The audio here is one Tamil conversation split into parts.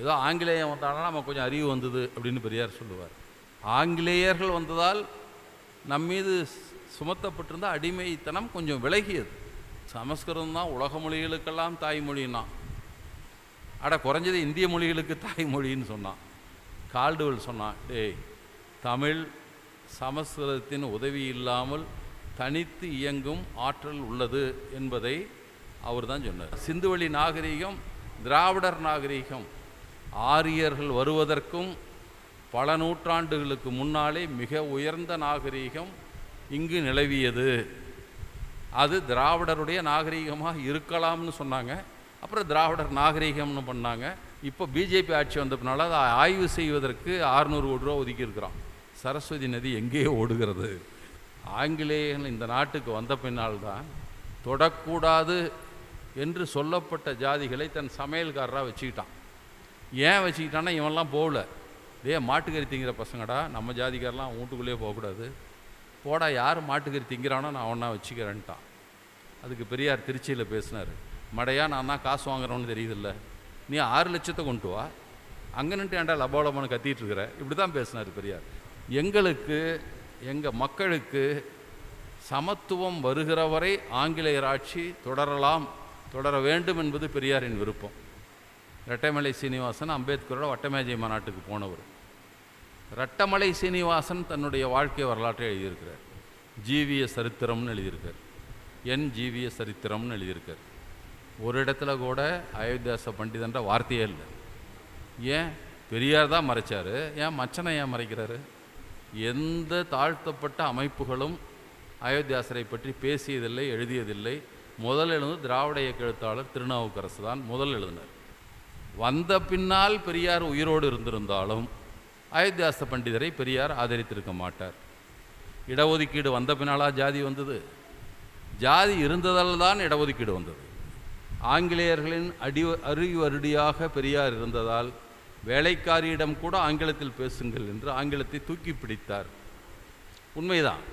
ஏதோ ஆங்கிலேயம் வந்தாலும் நம்ம கொஞ்சம் அறிவு வந்தது அப்படின்னு பெரியார் சொல்லுவார். ஆங்கிலேயர்கள் வந்ததால் நம் மீது சுமத்தப்பட்டிருந்த அடிமைத்தனம் கொஞ்சம் விலகியது. சமஸ்கிருதம் தான் உலக மொழிகளுக்கெல்லாம் தாய்மொழின்னா, குறைஞ்சது இந்திய மொழிகளுக்கு தாய்மொழின்னு சொன்னான். கால்டுவெல் சொன்னான், டேய் தமிழ் சமஸ்கிருதத்தின் உதவி இல்லாமல் தனித்து இயங்கும் ஆற்றல் உள்ளது என்பதை அவர் தான் சொன்னார். சிந்துவெளி நாகரீகம், திராவிடர் நாகரீகம் ஆரியர்கள் வருவதற்கும் பல நூற்றாண்டுகளுக்கு முன்னாலே மிக உயர்ந்த நாகரீகம் இங்கு நிலவியது. அது திராவிடருடைய நாகரீகமாக இருக்கலாம்னு சொன்னாங்க. அப்புறம் திராவிடர் நாகரீகம்னு பண்ணாங்க. இப்போ பிஜேபி ஆட்சி வந்ததுனால அதை ஆய்வு செய்வதற்கு 600 கோடி ரூபா ஒதுக்கியிருக்கிறான். சரஸ்வதி நதி எங்கேயோ ஓடுகிறது. ஆங்கிலேயர்கள் இந்த நாட்டுக்கு வந்த பின்னால்தான் தொடக்கூடாது என்று சொல்லப்பட்ட ஜாதிகளை தன் சமையல்காரராக வச்சுக்கிட்டான். ஏன் வச்சுக்கிட்டான்னா, இவன்லாம் போகல, மாட்டுக்கறி திங்கிற பசங்கடா, நம்ம ஜாதிக்காரெலாம் வீட்டுக்குள்ளேயே போகக்கூடாது, போடா யார் மாட்டுக்கறி திங்கிறானோ நான் ஒன்றா வச்சுக்கிறேன்ட்டான். அதுக்கு பெரியார் திருச்சியில் பேசினார். மடையா நான் தான் காசு வாங்குறோன்னு தெரியுதில்ல, நீ 6 லட்சத்தை கொண்டு வா, அங்கே நின்று ஏன்டா லபோலபன்னு கத்திட்டு இருக்கிற, இப்படி தான் பேசினார் பெரியார். எங்களுக்கு எங்கள் மக்களுக்கு சமத்துவம் வருகிற வரை ஆங்கிலேயர் ஆட்சி தொடர வேண்டும் என்பது பெரியாரின் விருப்பம். ரெட்டமலை சீனிவாசன் அம்பேத்கரோட வட்டமேஜை மாநாட்டுக்கு போனவர். ரெட்டமலை சீனிவாசன் தன்னுடைய வாழ்க்கை வரலாற்றை எழுதியிருக்கிறார். ஜீவிய சரித்திரம்னு எழுதியிருக்கார், ஜீவிய சரித்திரம்னு எழுதியிருக்கார். ஒரு இடத்துல கூட அயோத்தியாச பண்டிதன்ற வார்த்தையே இல்லை. ஏன் பெரியார் தான் மறைச்சார், ஏன் மச்சனை ஏன் மறைக்கிறாரு? எந்த தாழ்த்தப்பட்ட அமைப்புகளும் அயோத்தியாசரை பற்றி பேசியதில்லை, எழுதியதில்லை. முதல் எழுந்து திராவிட இயக்க எழுத்தாளர் திருநாவுக்கரசு தான் முதல் எழுதினார். வந்த பின்னால் பெரியார் உயிரோடு இருந்திருந்தாலும் அயோத்தியாச பண்டிதரை பெரியார் ஆதரித்திருக்க மாட்டார். இடஒதுக்கீடு வந்த பின்னாலா ஜாதி வந்தது? ஜாதி இருந்ததால் தான் இடஒதுக்கீடு வந்தது. ஆங்கிலேயர்களின் அறிவருடியாக பெரியார் இருந்ததால் வேலைக்காரியிடம் கூட ஆங்கிலத்தில் பேசுங்கள் என்று ஆங்கிலத்தை தூக்கி பிடித்தார். உண்மைதான்.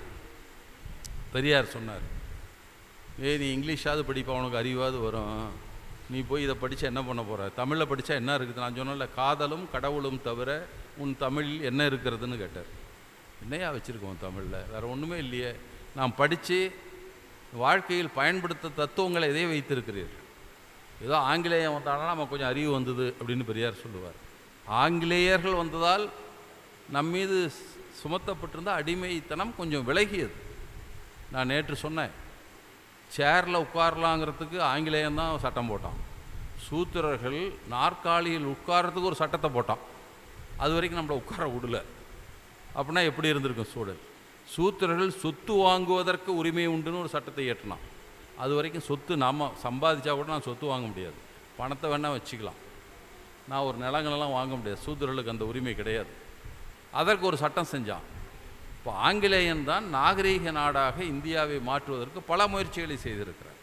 பெரியார் சொன்னார், நீ இங்கிலீஷாவது படிப்பா, உனக்கு அறிவாவது வரும், நீ போய் இதை படித்தா என்ன பண்ண போகிற, தமிழில் படித்தா என்ன இருக்குது? நான் சொன்னேன்ல, காதலும் கடவுளும் தவிர உன் தமிழில் என்ன இருக்கிறதுன்னு கேட்டார். என்னையா வச்சுருக்கோம் தமிழில்? வேறு ஒன்றுமே இல்லையே. நான் படித்து வாழ்க்கையில் பயன்படுத்த தத்துவங்களை எதையே வைத்திருக்கிறீர்கள். ஏதோ ஆங்கிலேயம் வந்தாலும் நம்ம கொஞ்சம் அறிவு வந்தது அப்படின்னு பெரியார் சொல்லுவார். ஆங்கிலேயர்கள் வந்ததால் நம் மீது சுமத்தப்பட்டிருந்த அடிமைத்தனம் கொஞ்சம் விலகியது. நான் நேற்று சொன்னேன், சேரில் உட்காரலாங்கிறதுக்கு ஆங்கிலேயம் தான் சட்டம் போட்டான். சூத்திரர்கள் நாற்காலியில் உட்காரத்துக்கு ஒரு சட்டத்தை போட்டான். அது வரைக்கும் நம்மளை உட்கார விடல. அப்படின்னா எப்படி இருந்திருக்கும் சூழல்? சூத்திரர்கள் சொத்து வாங்குவதற்கு உரிமை உண்டுன்னு ஒரு சட்டத்தை ஏற்றினான். அது வரைக்கும் சொத்து நாம் சம்பாதிச்சா கூட நான் சொத்து வாங்க முடியாது, பணத்தை வேணால் வச்சுக்கலாம், நான் ஒரு நிலங்களெல்லாம் வாங்க முடியாது. சூத்திரர்களுக்கு அந்த உரிமை கிடையாது. அதற்கு ஒரு சட்டம் செஞ்சான். இப்போ ஆங்கிலேயன் தான் நாகரீக நாடாக இந்தியாவை மாற்றுவதற்கு பல முயற்சிகளை செய்திருக்கிறார்.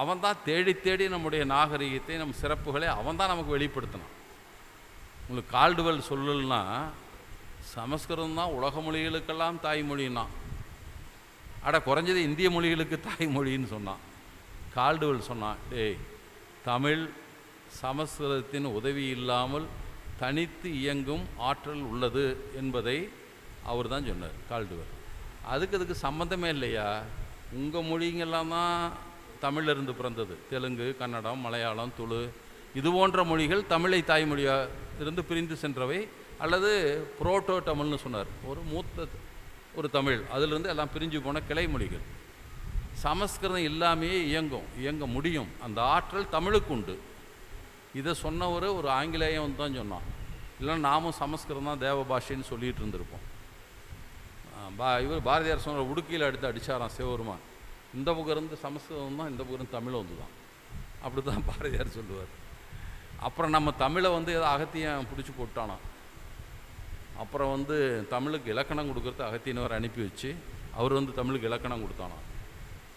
அவன் தான் தேடி தேடி நம்முடைய நாகரீகத்தை, நம் சிறப்புகளை அவன் தான் நமக்கு வெளிப்படுத்தினான். உங்களுக்கு கால்டுவெல் சொல்லலன்னா, சமஸ்கிருதம் தான் உலக மொழிகளுக்கெல்லாம் தாய்மொழின்னா, குறைஞ்சது இந்திய மொழிகளுக்கு தாய்மொழின்னு சொன்னான். கால்டுவெல் சொன்னான், டேய் தமிழ் சமஸ்கிருதத்தின் உதவி இல்லாமல் தனித்து இயங்கும் ஆற்றல் உள்ளது என்பதை அவர் தான் சொன்னார், கால்டுவெல். அதுக்கு சம்மந்தமே இல்லையா? உங்கள் மொழிங்கெல்லாம் தான் தமிழிலிருந்து பிறந்தது. தெலுங்கு, கன்னடம், மலையாளம், துளு இது போன்ற மொழிகள் தமிழை தாய்மொழியாக இருந்து பிரிந்து சென்றவை, அல்லது புரோட்டோ தமிழ்னு சொன்னார், ஒரு மூத்த ஒரு தமிழ், அதிலிருந்து எல்லாம் பிரிஞ்சு போன கிளை மொழிகள். சமஸ்கிருதம் இல்லாமையே இயங்க முடியும், அந்த ஆற்றல் தமிழுக்கு உண்டு. இதை சொன்னவர் ஒரு ஆங்கிலேயம் தான் சொன்னான். இல்லைன்னா நாமும் சமஸ்கிருதம் தான் தேவ பாஷைன்னு சொல்லிகிட்டு இருந்திருப்போம். இவர் பாரதியார் சொன்ன உடுக்கையில் எடுத்து அடித்தாராம் சிவபெருமான். இந்த பக்கம் இருந்து சமஸ்கிருதம் தான், இந்த பக்கம் இருந்து தமிழ் வந்து தான். அப்படி தான் பாரதியார் சொல்லுவார். அப்புறம் நம்ம தமிழை ஏதோ அகத்தியம் பிடிச்சி போட்டானா. அப்புறம் தமிழுக்கு இலக்கணம் கொடுக்கறது அகத்தியனவர் அனுப்பி வச்சு அவர் தமிழுக்கு இலக்கணம் கொடுத்தானா.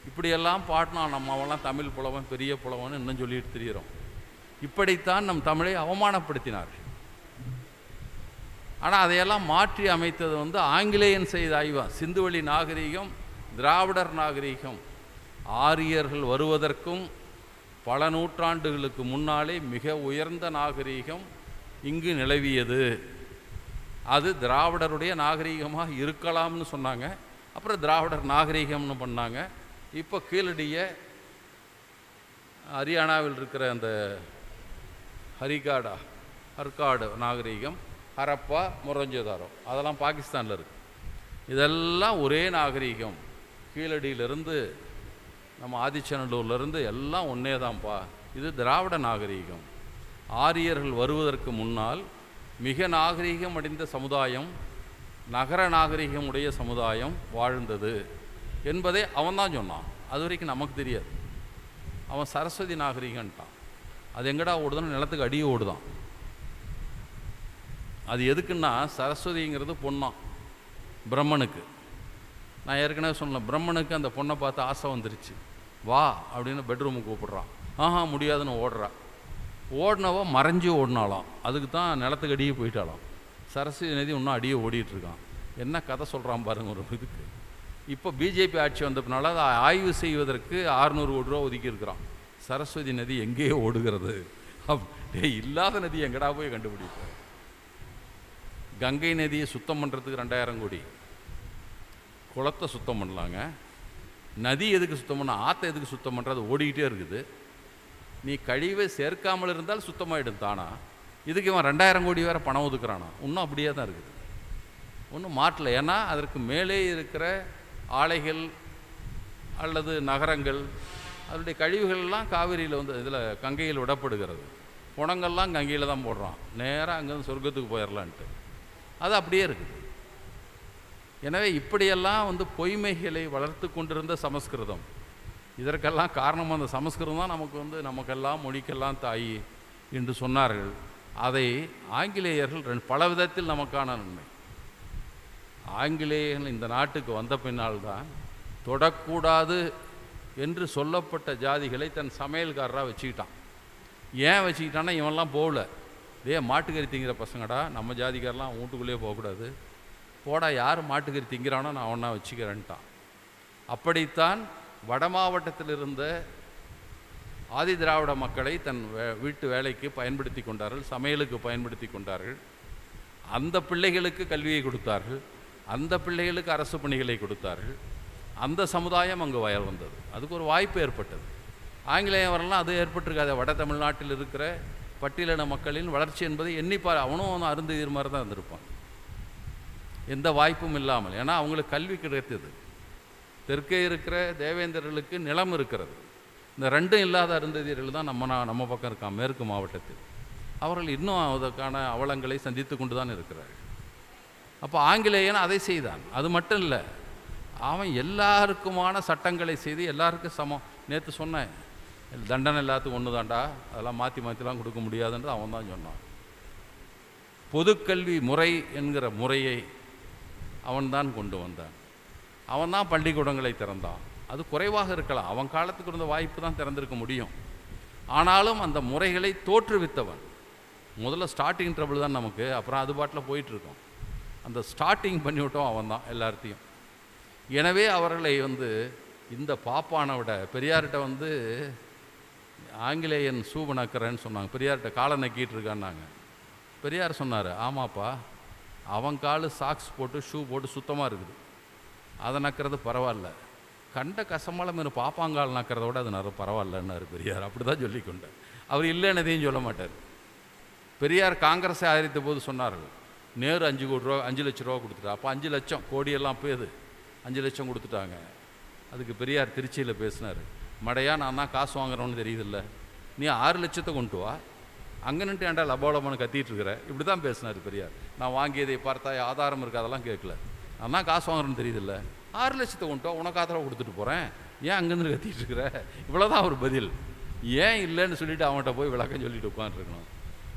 இப்படியெல்லாம் பாட்டினா நம்ம அவெல்லாம் தமிழ் புலவன், பெரிய புலவன் இன்னும் சொல்லிட்டு தெரிகிறோம். இப்படித்தான் நம் தமிழை அவமானப்படுத்தினார். ஆனால் அதையெல்லாம் மாற்றி அமைத்தது ஆங்கிலேயன் செய்த ஆய்வா. சிந்துவெளி நாகரீகம், திராவிடர் நாகரீகம் ஆரியர்கள் வருவதற்கும் பல நூற்றாண்டுகளுக்கு முன்னாலே மிக உயர்ந்த நாகரீகம் இங்கு நிலவியது. அது திராவிடருடைய நாகரீகமாக இருக்கலாம்னு சொன்னாங்க. அப்புறம் திராவிடர் நாகரீகம்னு பண்ணாங்க. இப்போ கீழடிய ஹரியானாவில் இருக்கிற அந்த ஹர்காடு நாகரீகம், ஹரப்பா, மொரஞ்சதாரோ, அதெல்லாம் பாகிஸ்தானில் இருக்குது. இதெல்லாம் ஒரே நாகரீகம். கீழடியிலிருந்து நம்ம ஆதிச்சநல்லூர்லேருந்து எல்லாம் ஒன்றே தான்ப்பா. இது திராவிட நாகரீகம். ஆரியர்கள் வருவதற்கு முன்னால் மிக நாகரீகம் அடைந்த சமுதாயம், நகர நாகரீகம் உடைய சமுதாயம் வாழ்ந்தது என்பதை அவன் தான் சொன்னான். அது வரைக்கும் நமக்கு தெரியாது. அவன் சரஸ்வதி நாகரீகன்ட்டான். அது எங்கடா ஓடுதுன்னு நிலத்துக்கு அடியே ஓடுதான். அது எதுக்குன்னா சரஸ்வதிங்கிறது பொண்ணான் பிரம்மனுக்கு. நான் ஏற்கனவே சொன்னேன், பிரம்மனுக்கு அந்த பொண்ணை பார்த்து ஆசை வந்துருச்சு. வா அப்படின்னு பெட்ரூமுக்கு கூப்பிட்றான். முடியாதுன்னு ஓடுறா. ஓடினவோ மறைஞ்சி ஓடினாலாம். அதுக்கு தான் நிலத்துக்கு அடியே போயிட்டாலாம். சரஸ்வதி நதி இன்னும் அடியே ஓடிட்டுருக்கான். என்ன கதை சொல்கிறான் பாருங்க ஒரு இதுக்கு. இப்போ பிஜேபி ஆட்சி வந்ததுனால அதை ஆய்வு செய்வதற்கு 600 கோடி ரூபா ஒதுக்கியிருக்கிறான். சரஸ்வதி நதி எங்கேயோ ஓடுகிறது. இல்லாத நதி எங்கடா போய் கண்டுபிடிப்போம். கங்கை நதியை சுத்தம் பண்ணுறதுக்கு 2000 கோடி. குளத்தை சுத்தம் பண்ணலாங்க. நதி எதுக்கு சுத்தம் பண்ண, ஆற்றை எதுக்கு சுத்தம் பண்ணுறது? ஓடிக்கிட்டே இருக்குது. நீ கழிவை சேர்க்காமல் இருந்தால் சுத்தமாகிடும் தானா. இதுக்கு இவன் 2000 கோடி வேறு பணம் ஒதுக்குறானா. இன்னும் அப்படியே தான் இருக்குது, ஒன்றும் மாட்டல. ஏன்னா அதற்கு மேலே இருக்கிற ஆலைகள் அல்லது நகரங்கள், அதனுடைய கழிவுகள்லாம் காவிரியில் வந்து இதில் கங்கையில் விடப்படுகிறது. புணங்கள்லாம் கங்கையில் தான் போடுறான். நேராக அங்கேருந்து சொர்க்கத்துக்கு போயிடலான்ட்டு. அது அப்படியே இருக்குது. எனவே இப்படியெல்லாம் வந்து பொய்மைகளை வளர்த்து கொண்டிருந்த சமஸ்கிருதம், இதற்கெல்லாம் காரணம் அந்த சமஸ்கிருதம் தான் நமக்கு வந்து நமக்கெல்லாம் மொழிக்கெல்லாம் தாய் என்று சொன்னார்கள். அதை ஆங்கிலேயர்கள் பல விதத்தில் நமக்கான நன்மை. ஆங்கிலேயர்கள் இந்த நாட்டுக்கு வந்த பின்னால் தான் தொடக்கூடாது என்று சொல்லப்பட்ட ஜாதிகளை தன் சமையல்காரராக வச்சுக்கிட்டான். ஏன் வச்சுக்கிட்டான்னா, இவன்லாம் போகல. மாட்டுக்கறி திங்கிற பசங்கடா, நம்ம ஜாதிக்காரெலாம் வீட்டுக்குள்ளேயே போகக்கூடாது, போடா யார் மாட்டுக்கறி திங்கிறானோ நான் அவனா வச்சுக்கிறேன்ட்டான். அப்படித்தான் வட மாவட்டத்தில் இருந்த ஆதி திராவிட மக்களை தன் வீட்டு வேலைக்கு பயன்படுத்தி கொண்டார்கள், சமையலுக்கு பயன்படுத்தி கொண்டார்கள். அந்த பிள்ளைகளுக்கு கல்வியை கொடுத்தார்கள், அந்த பிள்ளைகளுக்கு அரசு பணிகளை கொடுத்தார்கள். அந்த சமுதாயம் அங்கு வயல் வந்தது. அதுக்கு ஒரு வாய்ப்பு ஏற்பட்டது. ஆங்கிலேயம் வரலாம், அது ஏற்பட்டிருக்காது. வட தமிழ்நாட்டில் இருக்கிற பட்டியலின மக்களின் வளர்ச்சி என்பதை எண்ணிப்பார். அவனும் அருந்ததிர் மாதிரி தான் இருந்திருப்பான், எந்த வாய்ப்பும் இல்லாமல். ஏன்னா அவங்களுக்கு கல்வி கிடைத்தது. தெற்கே இருக்கிற தேவேந்திரர்களுக்கு நிலம் இருக்கிறது. இந்த ரெண்டும் இல்லாத அருந்ததியர்கள் தான் நம்ம பக்கம் இருக்கான், மேற்கு மாவட்டத்தில். அவர்கள் இன்னும் அதற்கான அவலங்களை சந்தித்து கொண்டு தான் இருக்கிறார்கள். அப்போ ஆங்கிலேயன் அதை செய்தான். அது மட்டும் இல்லை, அவன் எல்லாருக்குமான சட்டங்களை செய்து எல்லாருக்கும் சமம். நேற்று சொன்னேன், தண்டனை எல்லாத்துக்கும் ஒன்று தாண்டா, அதெல்லாம் மாற்றிலாம் கொடுக்க முடியாதுன்றது அவன் தான் சொன்னான். பொதுக்கல்வி முறை என்கிற முறையை அவன்தான் கொண்டு வந்தான். அவன் தான் பள்ளிக்கூடங்களை திறந்தான். அது குறைவாக இருக்கலாம், அவன் காலத்துக்கு இருந்த வாய்ப்பு தான் திறந்திருக்க முடியும். ஆனாலும் அந்த முறைகளை தோற்றுவித்தவன். முதல்ல ஸ்டார்டிங் ட்ரபிள் தான் நமக்கு, அப்புறம் அது பாட்டில் போயிட்டுருக்கோம். அந்த ஸ்டார்டிங் பண்ணிவிட்டோம் அவன் தான் எல்லாத்தையும். எனவே அவர்களை வந்து இந்த பாப்பானை விட பெரியார்கிட்ட வந்து ஆங்கிலேயன் ஷூ நக்கிறேன்னு சொன்னாங்க. பெரியார்கிட்ட காலை நக்கிட்டு இருக்கான்னாங்க. பெரியார் சொன்னார், ஆமாப்பா, அவன் காலு சாக்ஸ் போட்டு ஷூ போட்டு சுத்தமாக இருக்குது, அதை நக்கிறது பரவாயில்ல, கண்ட கசமாலம் மீன் பாப்பாங்கால் நக்கிறத விட அது நிறைய பரவாயில்லன்னாரு பெரியார். அப்படி தான் சொல்லிக்கொண்டார். அவர் இல்லைன்னதையும் சொல்ல மாட்டார். பெரியார் காங்கிரஸை ஆதரித்த போது சொன்னார்கள், நேரு 5 லட்ச ரூபா கொடுத்துட்டா. அப்போ 5 லட்சம் கோடியெல்லாம் போயுது, 5 லட்சம் கொடுத்துட்டாங்க. அதுக்கு பெரியார் திருச்சியில் பேசினார், மடையா நான் தான் காசு வாங்குறோன்னு தெரியுதில்ல, நீ 6 லட்சத்தை கொண்டு வா, அங்கே நின்று ஏன்டா லபோலமானு கத்திட்டு இருக்கிற. இப்படி தான் பேசினார் பெரியார். நான் வாங்கியதை பார்த்தா ஆதாரம் இருக்குது, அதெல்லாம் கேட்கல. நான் தான் காசு வாங்குறேன்னு தெரியுதில்ல, 6 லட்சத்தை கொண்டு வா, உனக்கு ஆதரவு கொடுத்துட்டு போகிறேன், ஏன் அங்கேருந்து கத்திட்டு இருக்கிற. இவ்வளோதான் அவர் பதில். ஏன் இல்லைன்னு சொல்லிவிட்டு அவன்கிட்ட போய் விளக்கம் சொல்லிட்டு உட்காந்துருக்கணும்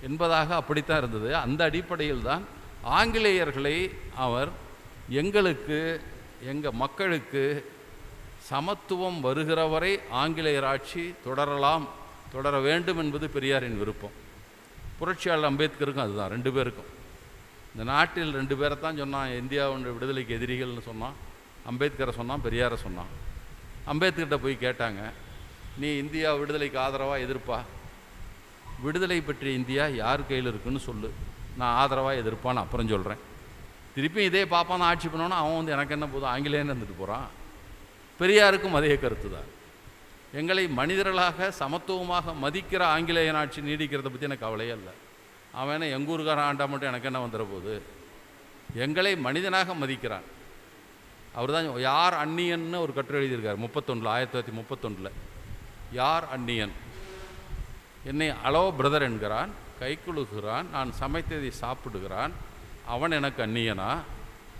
என்பதாக அப்படித்தான் இருந்தது. அந்த அடிப்படையில் தான் ஆங்கிலேயர்களை அவர் எங்களுக்கு, எங்கள் மக்களுக்கு சமத்துவம் வருகிற வரை ஆங்கிலேயர் ஆட்சி தொடர வேண்டும் என்பது பெரியாரின் விருப்பம். புரட்சியாளர் அம்பேத்கருக்கும் அதுதான், 2 பேருக்கும். இந்த நாட்டில் 2 பேரை தான் சொன்னான் இந்தியாவுடைய விடுதலைக்கு எதிரிகள்னு சொன்னான். அம்பேத்கரை சொன்னான், பெரியாரை சொன்னான். அம்பேத்கர்கிட்ட போய் கேட்டாங்க, நீ இந்தியா விடுதலைக்கு ஆதரவாக எதிர்ப்பா? விடுதலை பெற்ற இந்தியா யார் கையில் இருக்குன்னு சொல்லு, நான் ஆதரவாக எதிர்ப்பான்னு அப்புறம் சொல்கிறேன். திருப்பியும் இதே பாப்பான் ஆட்சி பண்ணோன்னா அவன் வந்து எனக்கு என்ன போதும் ஆங்கிலேயன்னு இருந்துட்டு போகிறான். பெரியாருக்கும் அதே கருத்து தான். எங்களை மனிதர்களாக சமத்துவமாக மதிக்கிற ஆங்கிலேயன் ஆட்சி நீடிக்கிறத பற்றி எனக்கு கவலையே இல்லை. அவன் எங்கள் ஊருக்காரன் ஆண்டா மட்டும் எனக்கு என்ன வந்துட போகுது. எங்களை மனிதனாக மதிக்கிறான். அவர் தான் யார் அந்நியன்னு ஒரு கட்டுரை எழுதியிருக்கார் 1931 யார் அந்நியன், என்னை அலோ பிரதர் என்கிறான், கை குலுகிறான், நான் சமைத்ததை சாப்பிடுகிறான், அவன் எனக்கு அந்நியனா,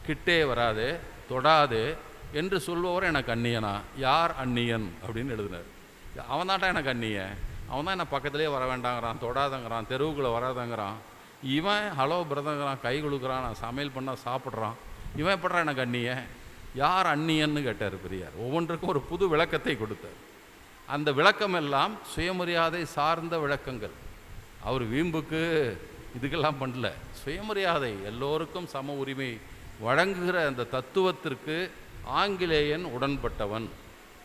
கிட்டே வராதே தொடாதே என்று சொல்பவர் எனக்கு அந்நியனா, யார் அந்நியன் அப்படின்னு எழுதினார். அவன் தான்டா எனக்கு அந்நியன், அவன் தான் என்ன பக்கத்துலேயே வர வேண்டாங்கிறான், தொடாதங்கிறான், தெருவுக்குள்ளே வராதங்கிறான், இவன் ஹலோ பிரதங்கிறான், கை கொடுக்குறான், நான் சமையல் பண்ணால் சாப்பிட்றான், இவன் எப்படா எனக்கு அந்நியன், யார் அந்நியன்னு கேட்டார் பெரியார். ஒவ்வொன்றுக்கும் ஒரு புது விளக்கத்தை கொடுத்தார். அந்த விளக்கமெல்லாம் சுயமரியாதை சார்ந்த விளக்கங்கள். அவர் வீம்புக்கு இதுக்கெல்லாம் பண்ணல. சுயமரியாதை, எல்லோருக்கும் சம உரிமை வழங்குகிற அந்த தத்துவத்திற்கு ஆங்கிலேயன் உடன்பட்டவன்,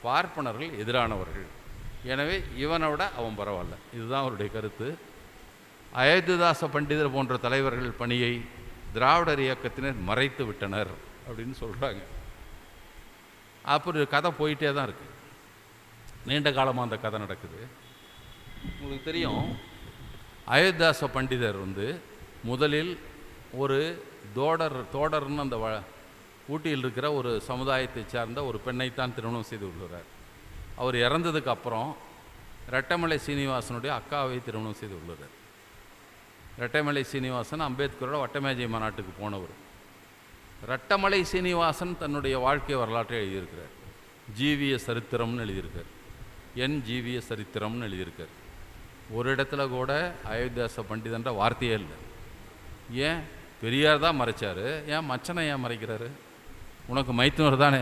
பார்ப்பனர்கள் எதிரானவர்கள். எனவே இவனோட அவன் பரவாயில்ல. இதுதான் அவருடைய கருத்து. அயோத்திதாச பண்டிதர் போன்ற தலைவர்கள் பணியை திராவிடர் இயக்கத்தினர் மறைத்து விட்டனர் அப்படின்னு சொல்கிறாங்க. அப்புறம் கதை போயிட்டே தான் இருக்குது. நீண்ட காலமாக அந்த கதை நடக்குது. உங்களுக்கு தெரியும், அயோத்திதாச பண்டிதர் வந்து முதலில் ஒரு தோடர்னு அந்த ஊட்டியில் இருக்கிற ஒரு சமுதாயத்தை சார்ந்த ஒரு பெண்ணைத்தான் திருமணம் செய்து கொள்கிறார். அவர் இறந்ததுக்கு அப்புறம் ரெட்டமலை சீனிவாசனுடைய அக்காவை திருமணம் செய்து கொள்கிறார். ரெட்டமலை சீனிவாசன் அம்பேத்கரோட வட்டமேஜை மாநாட்டுக்கு போனவர். ரெட்டமலை சீனிவாசன் தன்னுடைய வாழ்க்கை வரலாற்றை எழுதியிருக்கிறார். ஜீவிய சரித்திரம்னு எழுதியிருக்கார், என் ஜீவிய சரித்திரம்னு எழுதியிருக்கார். ஒரு இடத்துல கூட அயோத்திதாச பண்டிதன்ற வார்த்தையே இல்லை. ஏன்? பெரியார் தான் மறைச்சார், ஏன் மச்சனை ஏன் மறைக்கிறாரு? உனக்கு மைத்துனர் தானே,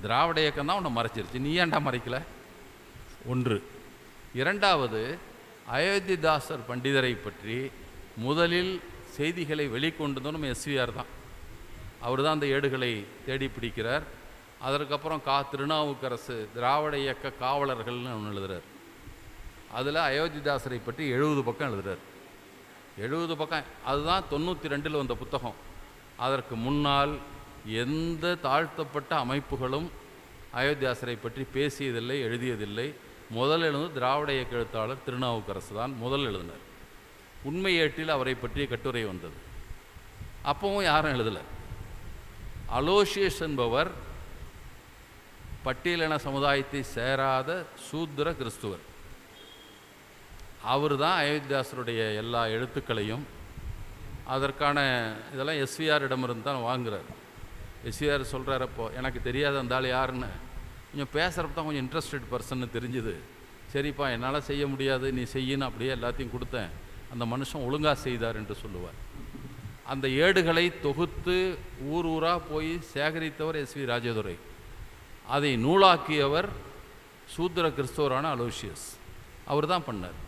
திராவிட இயக்கம் தான் உன்னை மறைச்சிருச்சு, நீ ஏன்டா மறைக்கல? ஒன்று. இரண்டாவது, அயோத்திதாசர் பண்டிதரை பற்றி முதலில் செய்திகளை வெளிக்கொண்டதும் நம்ம எஸ்விஆர் தான். அவர் தான் அந்த ஏடுகளை தேடி பிடிக்கிறார். அதற்கப்புறம் திருநாவுக்கரசு திராவிட இயக்க காவலர்கள்னு ஒன்று எழுதுகிறார். அதில் அயோத்திதாசரை பற்றி 70 பக்கம் எழுதுகிறார். 70 பக்கம். அதுதான் 92 வந்த புத்தகம். அதற்கு முன்னால் எந்த தாழ்த்தப்பட்ட அமைப்புகளும் அயோத்திதாசரை பற்றி பேசியதில்லை, எழுதியதில்லை. முதல் எழுந்து திராவிட இயக்க எழுத்தாளர் திருநாவுக்கரசு தான் முதல் எழுதினார். உண்மை ஏட்டில் அவரை பற்றிய கட்டுரை வந்தது. அப்பவும் யாரும் எழுதலை. அலோசியஸ் என்பவர் பட்டியலின சமுதாயத்தை சேராத சூத்திர கிறிஸ்துவர். அவர் தான் அயோத்திதாசருடைய எல்லா எழுத்துக்களையும் அதற்கான இதெல்லாம் எஸ்விஆரிடமிருந்து தான் வாங்குகிறார். எஸ்விஆர் சொல்கிறார், அப்போ எனக்கு தெரியாத அந்த ஆள் யாருன்னு கொஞ்சம் பேசுகிறப்ப தான் கொஞ்சம் இன்ட்ரெஸ்டட் பர்சன்னு தெரிஞ்சுது. சரிப்பா, என்னால் செய்ய முடியாது, நீ செய்யின்னு அப்படியே எல்லாத்தையும் கொடுத்தேன். அந்த மனுஷன் ஒழுங்காக செய்தார் என்று சொல்லுவார். அந்த ஏடுகளை தொகுத்து ஊர் ஊராக போய் சேகரித்தவர் எஸ்வி ராஜதுரை. அதை நூலாக்கியவர் சூத்திர கிறிஸ்தவரான அலோசியஸ். அவர் தான் பண்ணார்.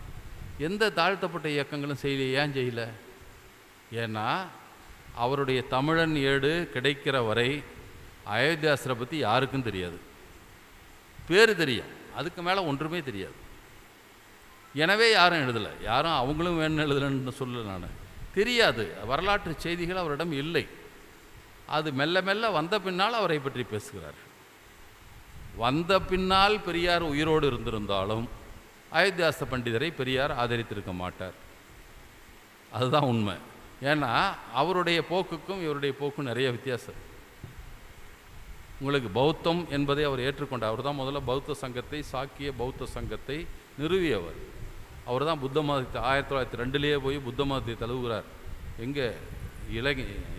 எந்த தாழ்த்தப்பட்ட இயக்கங்களும் செய்யல. ஏன் செய்யல? ஏன்னா அவருடைய தமிழன் ஏடு கிடைக்கிற வரை அயோத்தியாசரை பற்றி யாருக்கும் தெரியாது. பேர் தெரியும், அதுக்கு மேலே ஒன்றுமே தெரியாது. எனவே யாரும் எழுதலை. யாரும் அவங்களும் வேணும்னு எழுதலைன்னு சொல்லலை. நான் தெரியாது, வரலாற்று செய்திகள் அவரிடம் இல்லை. அது மெல்ல மெல்ல வந்த பின்னால் அவரை பற்றி பேசுகிறார். வந்த பின்னால் பெரியார் உயிரோடு இருந்திருந்தாலும் அயோத்திதாச பண்டிதரை பெரியார் ஆதரித்திருக்க மாட்டார். அதுதான் உண்மை. ஏன்னா அவருடைய போக்குக்கும் இவருடைய போக்கும் நிறைய வித்தியாசம். உங்களுக்கு பௌத்தம் என்பதை அவர் ஏற்றுக்கொண்டார். அவர் தான் முதல்ல பௌத்த சங்கத்தை, சாக்கிய பௌத்த சங்கத்தை நிறுவியவர். அவர் தான் புத்த மதத்தை 1902 போய் புத்த மதத்தை தழுவுகிறார். எங்கே?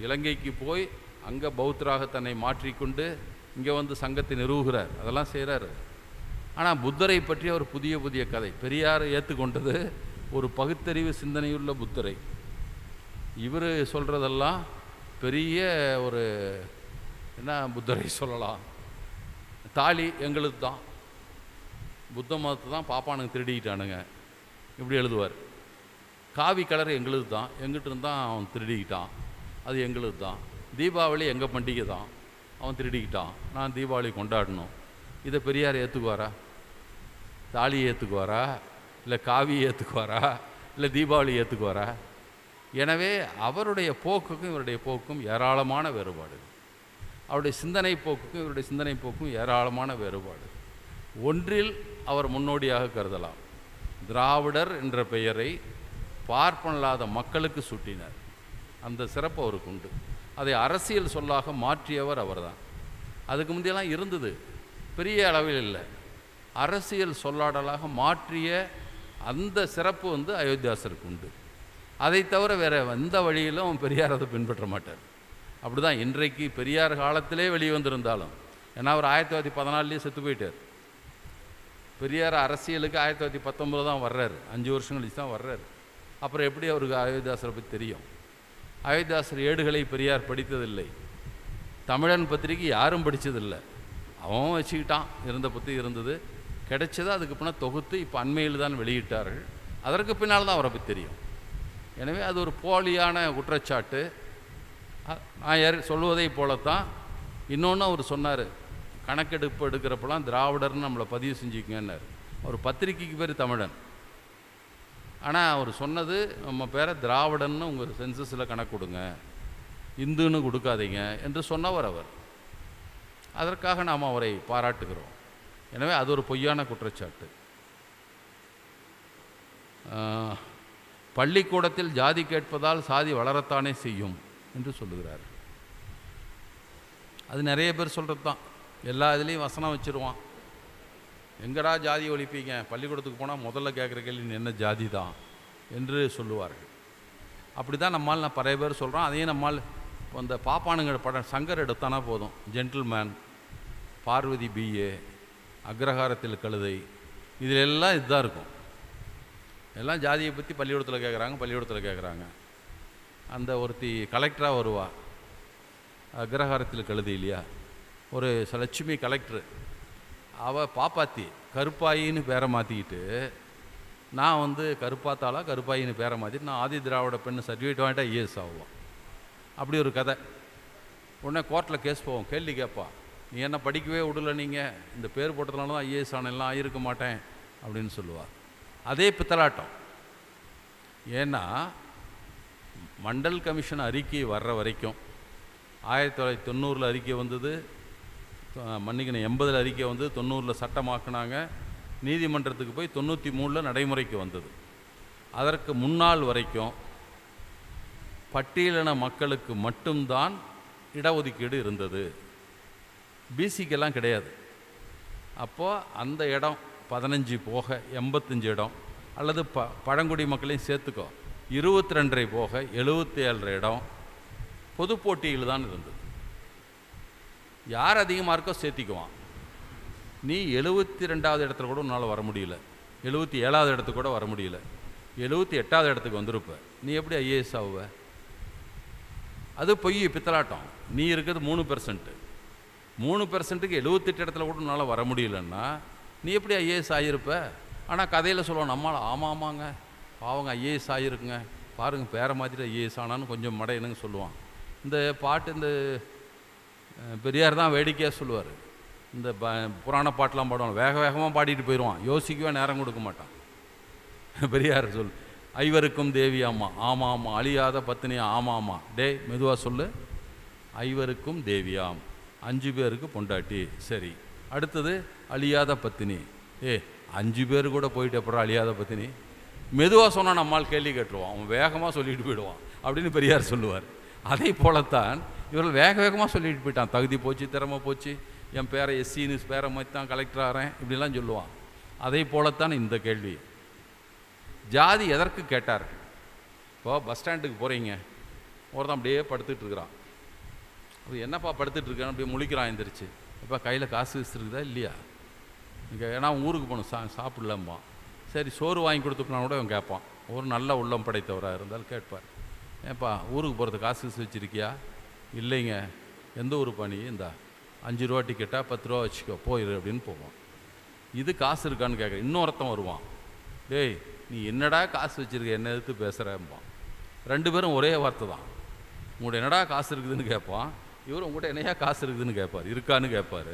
இலங்கைக்கு போய் அங்கே பௌத்தராக தன்னை மாற்றிக்கொண்டு இங்கே வந்து சங்கத்தை நிறுவுகிறார். அதெல்லாம் செய்கிறார். ஆனால் புத்தரை பற்றி அவர் புதிய புதிய கதை. பெரியார் ஏற்றுக்கொண்டது ஒரு பகுத்தறிவு சிந்தனையுள்ள புத்தரை. இவர் சொல்கிறதெல்லாம் பெரிய ஒரு என்ன புத்தரை சொல்லலாம். தாலி எங்களுக்கு தான், புத்த மதத்தை தான் பாப்பானுங்க திருடிக்கிட்டானுங்க, இப்படி எழுதுவார். காவி கலர் எங்களுக்கு தான், எங்கிட்ட இருந்தான் அவன் திருடிக்கிட்டான், அது எங்களுக்கு தான். தீபாவளி எங்கள் பண்டிகை தான், அவன் திருடிக்கிட்டான், நான் தீபாவளி கொண்டாடணும். இதை பெரியார் ஏற்றுக்குவாரா? தாலியை ஏற்றுக்குவாரா? இல்லை காவி ஏற்றுக்குவாரா, இல்லை தீபாவளி ஏற்றுக்குவாரா? எனவே அவருடைய போக்குக்கும் இவருடைய போக்கும் ஏராளமான வேறுபாடு. அவருடைய சிந்தனை போக்குக்கும் இவருடைய சிந்தனை போக்கும் ஏராளமான வேறுபாடு. ஒன்றில் அவர் முன்னோடியாக கருதலாம். திராவிடர் என்ற பெயரை பார்ப்பனல்லாத மக்களுக்கு சூட்டினார். அந்த சிறப்பு அவருக்கு உண்டு. அதை அரசியல் சொல்லாக மாற்றியவர் அவர்தான். அதுக்கு முந்தையெல்லாம் இருந்தது, பெரிய அளவில் இல்லை. அரசியல் சொல்லாடலாக மாற்றிய அந்த சிறப்பு அயோத்தியாசருக்கு உண்டு. அதை தவிர வேறு எந்த வழியிலும் பெரியார் அதை பின்பற்ற மாட்டார். அப்படி தான் இன்றைக்கு பெரியார் காலத்திலே வெளியே வந்திருந்தாலும், ஏன்னா அவர் 1914 செத்து போயிட்டார். பெரியார் அரசியலுக்கு 1919 தான் வர்றாரு, 5 வருஷம் கழிச்சு தான் வர்றாரு. அப்புறம் எப்படி அவருக்கு அயோத்தியாசரை பற்றி தெரியும்? அயோத்தியாசர் ஏடுகளை பெரியார் படித்ததில்லை. தமிழன் பத்திரிகை யாரும் படித்ததில்லை. அவன் வச்சுக்கிட்டான், இருந்த பற்றி இருந்தது, கிடைச்சது. அதுக்கு பின்னால் தொகுத்து இப்போ அண்மையில் தான் வெளியிட்டார்கள். அதற்கு பின்னால் தான் அவரை பற்றி தெரியும். எனவே அது ஒரு போலியான குற்றச்சாட்டு. நான் சொல்வதை போலத்தான் இன்னொன்று அவர் சொன்னார், கணக்கெடுப்பு எடுக்கிறப்பெல்லாம் திராவிடர்னு நம்மளை பதிவு செஞ்சுக்கங்கன்னார். அவர் பத்திரிக்கைக்கு பேர் தமிழன், ஆனால் அவர் சொன்னது நம்ம பேரை திராவிடன்னு உங்கள் சென்சஸில் கணக்கு கொடுங்க, இந்துன்னு கொடுக்காதீங்க என்று சொன்னவர் அவர். அதற்காக நாம் அவரை பாராட்டுகிறோம். எனவே அது ஒரு பொய்யான குற்றச்சாட்டு. பள்ளிக்கூடத்தில் ஜாதி கேட்பதால் சாதி வளரத்தானே செய்யும் என்று சொல்லுகிறார். அது நிறைய பேர் சொல்கிறது தான். எல்லா இதுலேயும் வசனம் வச்சுருவான். எங்கடா ஜாதி ஒழிப்பீங்க, பள்ளிக்கூடத்துக்கு போனால் முதல்ல கேட்குற கேள்வி என்ன ஜாதி தான் என்று சொல்லுவார்கள். அப்படி தான் நம்மால் நான் பழைய பேர் சொல்கிறோம். அதையும் நம்மால் இப்போ இந்த பாப்பானுங்க படம் சங்கர் எடுத்தானா போதும், ஜென்டில்மேன், பார்வதி பிஏ, அக்ரஹாரத்தில் கழுதை, இதில் எல்லாம் இதுதான் இருக்கும். எல்லாம் ஜாதியை பற்றி பள்ளிக்கூடத்தில் கேட்குறாங்க. அந்த ஒருத்தி கலெக்டராக வருவா, அக்ரஹாரத்தில் கழுதை இல்லையா, ஒரு லட்சுமி கலெக்டரு. அவள் பாப்பாத்தி கருப்பாயின்னு பேரை மாற்றிக்கிட்டு, நான் கருப்பாயின்னு பேரை மாற்றிட்டு நான் ஆதி திராவிட பெண்ணு சர்டிஃபிகேட் வாங்கிட்டா ஐஏஎஸ் ஆகுவோம். அப்படி ஒரு கதை. உடனே கோர்ட்டில் கேஸ் போவோம், கேள்வி கேட்பா, நீ என்ன படிக்கவே விடலை, நீங்கள் இந்த பேர் போட்டதுனால தான் ஐஏஎஸ் ஆனெல்லாம் ஆகியிருக்க மாட்டேன் அப்படின்னு சொல்லுவாள். அதே பித்தலாட்டம். ஏன்னா மண்டல் கமிஷன் அறிக்கை வர்ற வரைக்கும் 1990 அறிக்கை வந்தது, மன்னிக்கணும் 80 அறிக்கை வந்து 90 சட்டமாக்குனாங்க, நீதிமன்றத்துக்கு போய் 93 நடைமுறைக்கு வந்தது. அதற்கு முன்னால் வரைக்கும் பட்டியலின மக்களுக்கு மட்டும்தான் இடஒதுக்கீடு இருந்தது, பிசிக்கெல்லாம் கிடையாது. அப்போது அந்த இடம் 15 போக 85 இடம், அல்லது பழங்குடி மக்களையும் சேர்த்துக்கோ 22 போக 77 இடம் பொது போட்டியில் தான் இருந்தது. யார் அதிகமாக இருக்கோ சேர்த்திக்குவான். நீ 72வது இடத்துல கூட உன்னால் வர முடியல, 77வது இடத்துக்கு கூட வர முடியல, 78வது இடத்துக்கு வந்திருப்ப, நீ எப்படி ஐஏஎஸ் ஆகுவ? அது பொய், பித்தலாட்டம். நீ இருக்கிறது 3%, 3%க்கு 78 இடத்துல கூட உன்னால் வர முடியலன்னா நீ எப்படி ஐஏஎஸ் ஆகியிருப்ப? ஆனால் கதையில் சொல்லுவோம், நம்மளால் ஆமாங்க பாவங்க ஐஏஎஸ் ஆகிருக்குங்க, பாருங்கள் பேரை மாற்றிட்டு ஐஏஎஸ் ஆனான்னு கொஞ்சம் மடையனுங்க சொல்லுவான். இந்த பாட்டு இந்த பெரியார் தான் வேடிக்கையாக சொல்லுவார். இந்த புராண பாட்டெலாம் பாடுவான், வேக வேகமாக பாடிட்டு போயிடுவான், யோசிக்கவே நேரம் கொடுக்க மாட்டான். பெரியார் சொல், ஐவருக்கும் தேவி ஆமா, ஆமாம் ஆமாம், அழியாத பத்தினி ஆமாம், டே மெதுவாக சொல்லு, ஐவருக்கும் தேவியாம், 5 பேருக்கு பொண்டாட்டி, சரி, அடுத்தது அழியாத பத்தினி, 5 பேர் கூட போயிட்டு அப்புறம் அழியாத பத்தினி, மெதுவாக சொன்னால் நம்மால் கேள்வி கேட்டுருவான், அவன் வேகமாக சொல்லிட்டு போயிடுவான் அப்படின்னு பெரியார் சொல்லுவார். அதே போலத்தான் இவர்கள் வேக வேகமாக சொல்லிட்டு போயிட்டான், தகுதி போச்சு, திறமை போச்சு, என் பேரை எஸ்சின்னு பேரை மாதிரி தான் கலெக்டர் ஆகிறேன் இப்படிலாம் சொல்லுவான். அதே போலத்தான் இந்த கேள்வி. ஜாதி எதற்கு கேட்டார்கள்? இப்போ பஸ் ஸ்டாண்டுக்கு போகிறீங்க, ஒருத்தன் அப்படியே படுத்துட்ருக்குறான், அது என்னப்பா படுத்துட்ருக்கான்னு அப்படியே முழிக்கிறான், எந்திரிச்சு, இப்போ கையில் காசு இருக்குதா இல்லையா, இங்கே ஏன்னா ஊருக்கு போகணும் சாப்பிடலம்பான், சரி சோறு வாங்கி கொடுத்துப்பனா கூட அவன் கேட்பான். ஒரு நல்ல உள்ளம் படைத்தவராக இருந்தாலும் கேட்பார், ஏன்ப்பா ஊருக்கு போகிறது காசு வச்சுருக்கியா? இல்லைங்க. எந்த ஊருப்பா நீ? இந்த 5 ரூபா டிக்கெட்டா, 10 ரூபா வச்சுக்கோ போயிரு அப்படின்னு போவான். இது காசு இருக்கான்னு கேட்குற. இன்னொருத்தன் வருவான், டேய் நீ என்னடா காசு வச்சுருக்க, என்ன எதிர்த்து பேசுகிறேன்பான். 2 பேரும் ஒரே வார்த்தை தான், உங்கள்கிட்ட என்னடா காசு இருக்குதுன்னு கேட்பான், இவர் உங்கள்கிட்ட என்னையா காசு இருக்குதுன்னு கேட்பார், இருக்கான்னு கேட்பார்.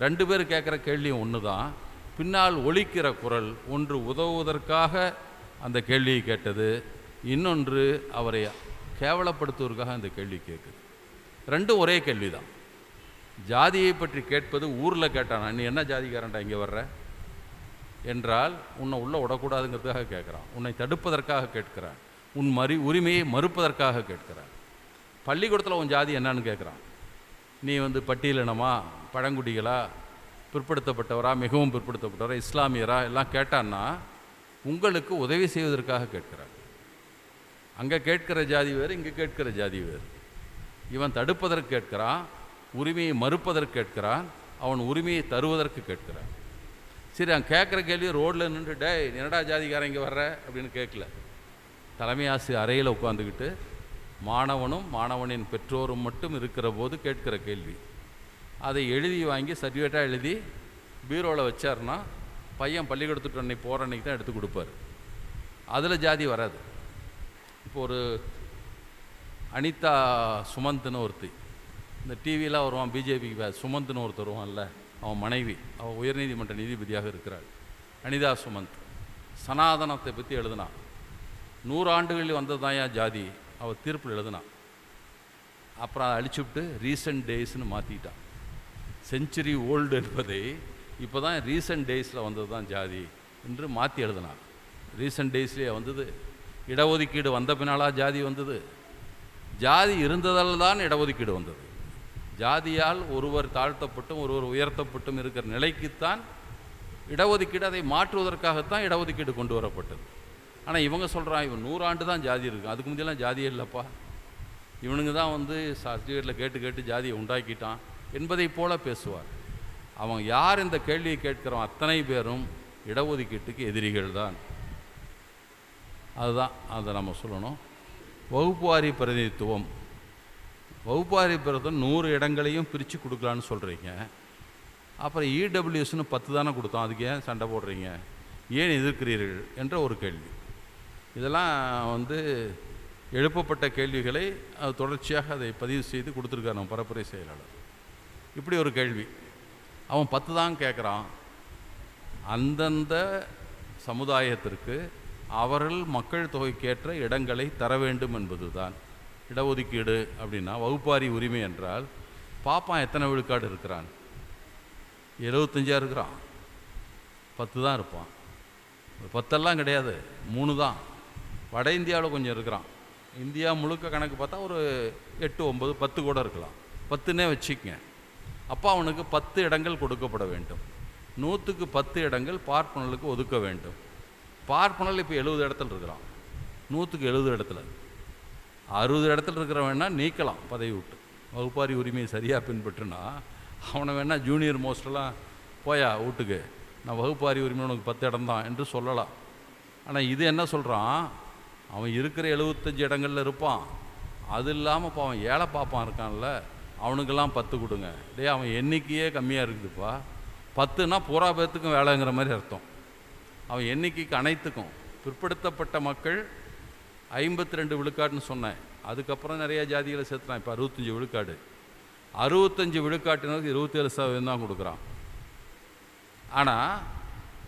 2 பேர் கேட்குற கேள்வியும் ஒன்று தான். பின்னால் ஒலிக்கிற குரல் ஒன்று உதவுவதற்காக அந்த கேள்வியை கேட்டது, இன்னொன்று அவரை கேவலப்படுத்துவதற்காக அந்த கேள்வி கேட்குது. ரெண்டும் ஒரே கேள்வி தான். ஜாதியை பற்றி கேட்பது ஊரில் கேட்டானா, நீ என்ன ஜாதிக்காரன்டா இங்கே வர்ற என்றால் உன்னை உள்ளே விடக்கூடாதுங்கிறதுக்காக கேட்குறான், உன்னை தடுப்பதற்காக கேட்கிறான், உன் உரிமையை மறுப்பதற்காக கேட்கிறான். பள்ளிக்கூடத்தில் உன் ஜாதி என்னன்னு கேட்குறான். நீ பட்டியலினமா, பழங்குடிகளா, பிற்படுத்தப்பட்டவரா, மிகவும் பிற்படுத்தப்பட்டவரா, இஸ்லாமியரா எல்லாம் கேட்டான்னா உங்களுக்கு உதவி செய்வதற்காக கேட்கிறார். அங்கே கேட்கிற ஜாதி வேறு, இங்கே கேட்கிற ஜாதி வேறு. இவன் தடுப்பதற்கு கேட்கிறான், உரிமையை மறுப்பதற்கு கேட்கிறான், அவன் உரிமையை தருவதற்கு கேட்கிறான். சரி, அவன் கேட்குற கேள்வி ரோட்டில் நின்று டேய் என்னடா ஜாதிக்காரன் இங்கே வர்ற அப்படின்னு கேட்கல. தலைமை ஆசிரியர் அறையில் உட்காந்துக்கிட்டு மாணவனும் மாணவனின் பெற்றோரும் மட்டும் இருக்கிற போது கேட்கிற கேள்வி. அதை எழுதி வாங்கி சர்டிஃபிகேட்டாக எழுதி பீரோவில் வச்சார்னா பையன் பள்ளிக்கூடத்துட்டு அன்னைக்கு போகிற அன்றைக்கி தான் எடுத்து கொடுப்பார். அதில் ஜாதி வராது. இப்போ ஒரு அனிதா சுமந்த்னு ஒருத்தி, இந்த டிவிலாம் வருவான், பிஜேபிக்கு சுமந்த்னு ஒருத்தர் வருவான்ல, அவன் மனைவி, அவன் உயர்நீதிமன்ற நீதிபதியாக இருக்கிறாள், அனிதா சுமந்த். சனாதனத்தை பற்றி எழுதினான். 100 ஆண்டுகளில் வந்தது தான் ஏன் ஜாதி அவள் தீர்ப்பில் எழுதினான். அப்புறம் அதை அழிச்சுவிட்டு ரீசன்ட் டேஸ்னு மாற்றிட்டான். செஞ்சுரி ஓல்டு என்பதை இப்போ தான் ரீசன்ட் டேஸில் வந்தது தான் ஜாதி என்று மாற்றி எழுதினான். ரீசன்ட் டேஸ்லேயே வந்தது. இடஒதுக்கீடு வந்த பின்னாலாக ஜாதி வந்தது. ஜாதி இருந்ததால் தான் இடஒதுக்கீடு வந்தது. ஜாதியால் ஒருவர் தாழ்த்தப்பட்டும் ஒருவர் உயர்த்தப்பட்டும் இருக்கிற நிலைக்குத்தான் இடஒதுக்கீடு, அதை மாற்றுவதற்காகத்தான் இடஒதுக்கீடு கொண்டு வரப்பட்டது. ஆனால் இவங்க சொல்கிறான், இவன் 100 ஆண்டு தான் ஜாதி இருக்குது, அதுக்கு முந்தையெல்லாம் ஜாதியே இல்லைப்பா, இவனுங்க தான் சர்டிஃபிகேட்டில் கேட்டு கேட்டு ஜாதியை உண்டாக்கிட்டான் என்பதை போல பேசுவார். அவன் யார் இந்த கேள்வியை கேட்கிறோம் அத்தனை பேரும் இடஒதுக்கீட்டுக்கு எதிரிகள் தான். அதுதான் அதை நம்ம சொல்லணும். வகுப்புவாரி பிரதிநிதித்துவம், வகுப்புவாரி பிரதிநிதித்துவம் 100 இடங்களையும் பிரித்து கொடுக்கலான்னு சொல்கிறீங்க. அப்புறம் இடபிள்யூஎஸ்னு 10 தானே கொடுத்தோம், அதுக்கு ஏன் சண்டை போடுறீங்க, ஏன் எதிர்க்கிறீர்கள் என்ற ஒரு கேள்வி. இதெல்லாம் எழுப்பப்பட்ட கேள்விகளை தொடர்ச்சியாக அதை பதிவு செய்து கொடுத்துருக்கார் நம்ம பரப்புரை செயலாளர். இப்படி ஒரு கேள்வி. அவன் 10 தான் கேட்குறான். அந்தந்த சமுதாயத்திற்கு அவர்கள் மக்கள் தொகைக்கேற்ற இடங்களை தர வேண்டும் என்பது தான் இடஒதுக்கீடு. அப்படின்னா வகுப்பாரி உரிமை என்றால் பாப்பான் எத்தனை விழுக்காடு இருக்கிறான்? 75 இருக்கிறான், 10 தான் இருப்பான். 10 கிடையாது, 3 தான். வட இந்தியாவில் கொஞ்சம் இருக்கிறான். இந்தியா முழுக்க கணக்கு பார்த்தா ஒரு 8, 9, 10 கூட இருக்கலாம். 10ன்னே வச்சுக்கங்க. அப்போ அவனுக்கு 10 இடங்கள் கொடுக்கப்பட வேண்டும். 100க்கு 10 இடங்கள் பார்ப்பனர்களுக்கு ஒதுக்க வேண்டும். பார்ப்பனர்கள் இப்போ 70 இடத்துல இருக்கிறான். 100க்கு 70 இடத்துல 60 இடத்துல இருக்கிறவன்னா நீக்கலாம் பதவி விட்டு. வகுப்பாரி உரிமையை சரியாக பின்பற்றுனா அவனை வேணால் ஜூனியர் மோஸ்டெல்லாம் போயா வீட்டுக்கு, நான் வகுப்பாரி உரிமை உனக்கு 10 இடம் தான் என்று சொல்லலாம். ஆனால் இது என்ன சொல்கிறான், அவன் இருக்கிற 75 இடங்களில் இருப்பான். அது இல்லாமல் இப்போ அவன் ஏழை பாப்பான் இருக்கான்ல, அவனுக்கெல்லாம் 10 கொடுங்க. அவன் எண்ணிக்கையே கம்மியாக இருக்குதுப்பா. 10னா பூரா பேர்த்துக்கும் வேலைங்கிற மாதிரி அர்த்தம். அவன் எண்ணிக்கைக்கு அனைத்துக்கும். பிற்படுத்தப்பட்ட மக்கள் 52 விழுக்காடுன்னு சொன்னேன். அதுக்கப்புறம் நிறையா ஜாதிகளை சேர்த்துறான். இப்போ 65 விழுக்காடு. 65 விழுக்காட்டினருக்கு 27% தான் கொடுக்குறான். ஆனால்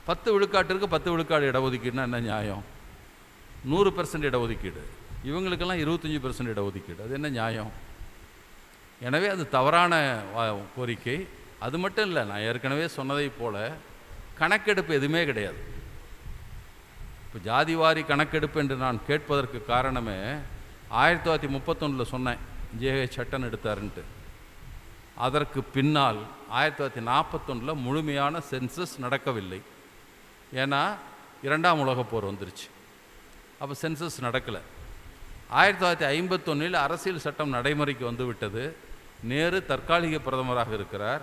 10 விழுக்காட்டிற்கு 10 விழுக்காடு இடஒதுக்கீடுனா என்ன நியாயம்? 100% இடஒதுக்கீடு. இவங்களுக்கெல்லாம் 25% இடஒதுக்கீடு. அது என்ன நியாயம்? எனவே அது தவறான கோரிக்கை. அது மட்டும் இல்லை, நான் ஏற்கனவே சொன்னதை போல கணக்கெடுப்பு எதுவுமே கிடையாது. இப்போ ஜாதிவாரி கணக்கெடுப்பு என்று நான் கேட்பதற்கு காரணமே 1931 சொன்னேன், ஜே.ஹெ. சட்டன் எடுத்தாருன்ட்டு. அதற்கு பின்னால் 1941 முழுமையான சென்சஸ் நடக்கவில்லை. ஏன்னா 2ஆம் உலகப் போர் வந்துருச்சு. அப்போ சென்சஸ் நடக்கலை. 1951 அரசியல் சட்டம் நடைமுறைக்கு வந்து விட்டது. நேரு தற்காலிக பிரதமராக இருக்கிறார்.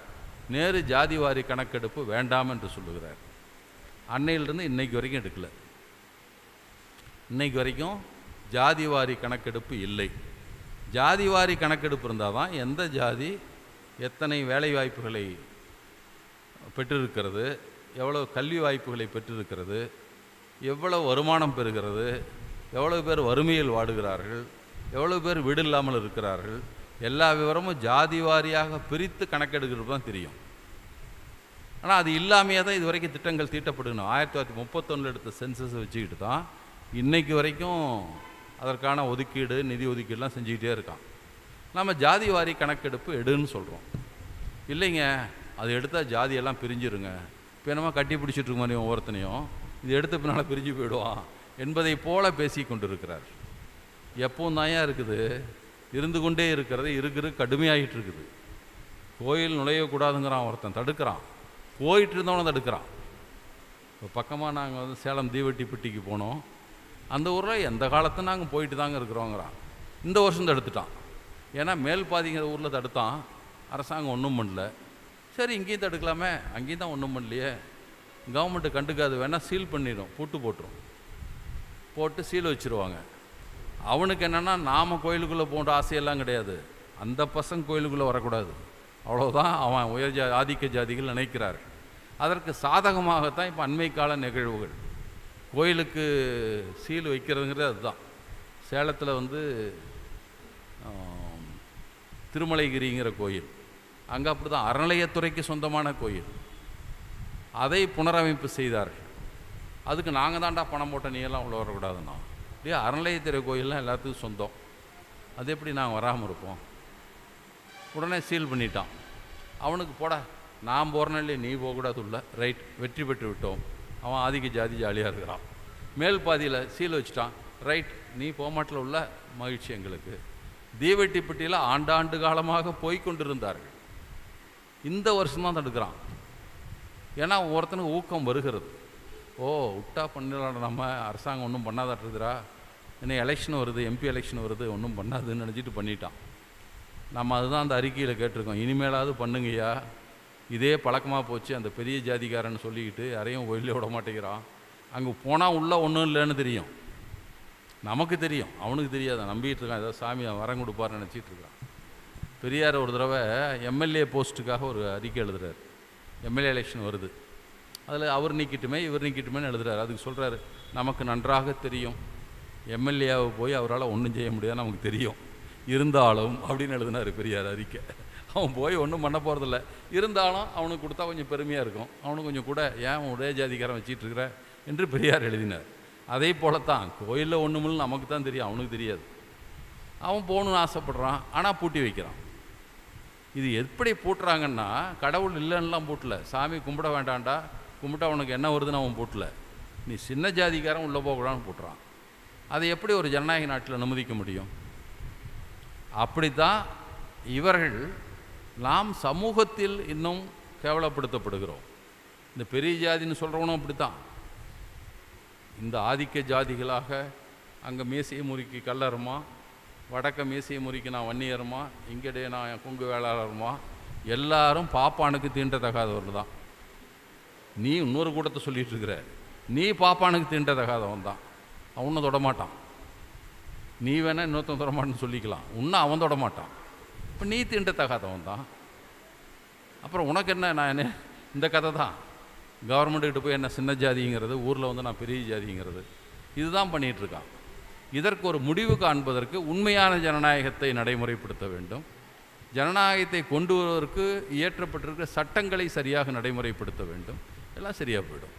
நேரு ஜாதிவாரி கணக்கெடுப்பு வேண்டாம் என்று சொல்லுகிறார். அன்னையிலிருந்து இன்னைக்கு வரைக்கும் எடுக்கலை. இன்னைக்கு வரைக்கும் ஜாதிவாரி கணக்கெடுப்பு இல்லை. ஜாதிவாரி கணக்கெடுப்பு இருந்தால் தான் எந்த ஜாதி எத்தனை வேலை வாய்ப்புகளை பெற்றிருக்கிறது, எவ்வளோ கல்வி வாய்ப்புகளை பெற்றிருக்கிறது, எவ்வளோ வருமானம் பெறுகிறது, எவ்வளோ பேர் வறுமையில் வாடுகிறார்கள், எவ்வளோ பேர் வீடு இல்லாமல் இருக்கிறார்கள், எல்லா விவரமும் ஜாதி வாரியாக பிரித்து கணக்கெடுக்கிறது தான் தெரியும். ஆனால் அது இல்லாமையே தான் இது வரைக்கும் திட்டங்கள் தீட்டப்படணும். 1931 எடுத்த சென்சஸை வச்சுக்கிட்டு தான் இன்றைக்கு வரைக்கும் அதற்கான ஒதுக்கீடு, நிதி ஒதுக்கீடுலாம் செஞ்சுக்கிட்டே இருக்கான். நம்ம ஜாதி வாரி கணக்கெடுப்பு எடுன்னு சொல்கிறோம். இல்லைங்க, அது எடுத்தால் ஜாதியெல்லாம் பிரிஞ்சிருங்க, இப்போ என்னமோ கட்டி பிடிச்சிட்ருக்க மாதிரி ஒவ்வொருத்தனையும் இது எடுத்த பின்னால் பிரிஞ்சு போயிடுவான் என்பதை போல பேசி கொண்டு இருக்கிறார். எப்பவும் தான் இருக்குது, இருந்து கொண்டே இருக்கிறது, இருக்கிறது கடுமையாகிட்டு இருக்குது. கோயில் நுழையக்கூடாதுங்கிறான் ஒருத்தன், தடுக்கிறான். போயிட்டு இருந்தவனை தடுக்கிறான். இப்போ பக்கமாக நாங்கள் வந்து சேலம் தீவெட்டிப்பட்டிக்கு போனோம். அந்த ஊரில் எந்த காலத்தை நாங்கள் போயிட்டு தாங்க இருக்கிறோங்கிறான். இந்த வருஷம் தடுத்துட்டான். ஏன்னா மேல் பாதிங்கிற ஊரில் தடுத்தான், அரசாங்கம் ஒன்றும் பண்ணல. சரி இங்கேயும் தடுக்கலாமே, அங்கேயும் தான் ஒன்றும் பண்ணலையே, கவர்மெண்ட்டு கண்டுக்காது, வேணால் சீல் பண்ணிடும், பூட்டு போட்டுரும், போட்டு சீல் வச்சுருவாங்க. அவனுக்கு என்னென்னா நாம் கோயிலுக்குள்ளே போன்ற ஆசையெல்லாம் கிடையாது, அந்த பசங்க கோயிலுக்குள்ளே வரக்கூடாது, அவ்வளோதான் அவன் ஆதிக்க ஜாதிகள் நினைக்கிறார். அதற்கு சாதகமாகத்தான் இப்போ அண்மை கால நிகழ்வுகள். கோயிலுக்கு சீல் வைக்கிறதுங்கிறது அதுதான். சேலத்தில் வந்து திருமலைகிரிங்கிற கோயில், அங்கே அப்படி தான் அறநிலையத்துறைக்கு சொந்தமான கோயில், அதை புனரமைப்பு செய்தார்கள். அதுக்கு நாங்கள் தான்டா பணம் போட்ட, நீ எல்லாம் உள்ள வரக்கூடாதுன்னா. அப்படியே அறநிலையத்துறை கோயிலெலாம் எல்லாத்துக்கும் சொந்தம், அது எப்படி நாங்கள் வராமல் இருப்போம்? உடனே சீல் பண்ணிட்டான். அவனுக்கு போட, நான் போகிறேன்னு இல்லையே, நீ போகக்கூடாது உள்ள, ரைட், வெற்றி பெற்று விட்டோம். அவன் ஆதிக்க ஜாதி ஜாலியாக இருக்கிறான். மேல் பாதியில் சீல் வச்சுட்டான், ரைட், நீ போகமாட்டில் உள்ள, மகிழ்ச்சி எங்களுக்கு. தீவெட்டிப்பட்டியில் ஆண்டாண்டு காலமாக போய்கொண்டிருந்தார்கள். இந்த வருஷம்தான் தடுக்கிறான். ஏன்னா ஒருத்தனுக்கு ஊக்கம் வருகிறது. ஓ விட்டா பண்ணிடலாம், நம்ம அரசாங்கம் ஒன்றும் பண்ணாதாட்டுருக்குறா, இன்னும் எலெக்ஷன் வருது, எம்பி எலெக்ஷன் வருது, ஒன்றும் பண்ணாதுன்னு நினச்சிட்டு பண்ணிட்டான். நம்ம அதுதான் அந்த அறிக்கையில் கேட்டிருக்கோம், இனிமேலாவது பண்ணுங்கய்யா, இதே பழக்கமாக போச்சு. அந்த பெரிய ஜாதிக்காரன்னு சொல்லிக்கிட்டு யாரையும் வெளியில் விட மாட்டேங்கிறான். அங்கே போனால் உள்ளே ஒன்றும் இல்லைன்னு தெரியும், நமக்கு தெரியும், அவனுக்கு தெரியாத நம்பிக்கிட்டு இருக்கான், ஏதோ சாமி வரம் கொடுப்பார்னு நினச்சிட்டு இருக்கான். பெரியார் ஒரு தடவை எம்எல்ஏ போஸ்ட்டுக்காக ஒரு அறிக்கை எழுதுறாரு. எம்எல்ஏ எலெக்ஷன் வருது, அதில் அவர் நீக்கிட்டுமே இவர் நீக்கிட்டுமேன்னு எழுதுறாரு. அதுக்கு சொல்கிறாரு, நமக்கு நன்றாக தெரியும் எம்எல்ஏவை போய் அவரால் ஒன்றும் செய்ய முடியாது, நமக்கு தெரியும், இருந்தாலும் அப்படின்னு எழுதினார் பெரியார் அறிக்கை. அவன் போய் ஒன்றும் பண்ண போகிறதில்ல, இருந்தாலும் அவனுக்கு கொடுத்தா கொஞ்சம் பெருமையாக இருக்கும், அவனுக்கு கொஞ்சம் கூட ஏன் ஒரே ஜாதிக்காரன் வச்சிட்டு இருக்கிற என்று பெரியார் எழுதினார். அதே போலத்தான் கோயிலில் ஒன்றுமில்ல, நமக்கு தான் தெரியும், அவனுக்கு தெரியாது. அவன் போகணுன்னு ஆசைப்படுறான், ஆனால் பூட்டி வைக்கிறான். இது எப்படி பூட்டுறாங்கன்னா, கடவுள் இல்லைன்னுலாம் பூட்டல, சாமி கும்பிட வேண்டாண்டா, கும்பிட்டா அவனுக்கு என்ன வருதுன்னு அவன் பூட்டல, நீ சின்ன ஜாதிக்காரன் உள்ளே போகக்கூடாதுன்னு பூட்டுறான். அதை எப்படி ஒரு ஜனநாயக நாட்டில் அனுமதிக்க முடியும்? அப்படித்தான் இவர்கள் நாம் சமூகத்தில் இன்னும் கேவலப்படுத்தப்படுகிறோம். இந்த பெரிய ஜாதின்னு சொல்கிறவனும் அப்படித்தான். இந்த ஆதிக்க ஜாதிகளாக அங்கே மீசையை முறுக்கி கல்லறுமா, வடக்க மீசையை முறுக்கி நான் வன்னியருமா, இங்கடே நான் குங்கு வேளாளருமா, எல்லாரும் பாப்பானுக்கு தீண்டத்தகாதவர்கள் தான். நீ இன்னொரு கூட்டத்தை சொல்லிகிட்டு இருக்கிற, நீ பாப்பானுக்கு தீண்டத்தகாதவன் தான், அவனும் தொடமாட்டான். நீ வேணால் இன்னொருத்தன் தொடமாட்டேன்னு சொல்லிக்கலாம், இன்னும் அவன் தொடமாட்டான். இப்போ நீ தீண்டத்தகாதவன் தான். அப்புறம் உனக்கு என்ன? நான் என்ன இந்த கதை தான், கவர்மெண்ட்டுக்கிட்ட போய் என்ன சின்ன ஜாதிங்கிறது, ஊரில் வந்து நான் பெரிய ஜாதிங்கிறது, இதுதான் பண்ணிகிட்ருக்கான். இதற்கு ஒரு முடிவு காண்பதற்கு உண்மையான ஜனநாயகத்தை நடைமுறைப்படுத்த வேண்டும். ஜனநாயகத்தை கொண்டு வருவதற்கு இயற்றப்பட்டிருக்கிற சட்டங்களை சரியாக நடைமுறைப்படுத்த வேண்டும். எல்லாம் சரியாக போயிடும்.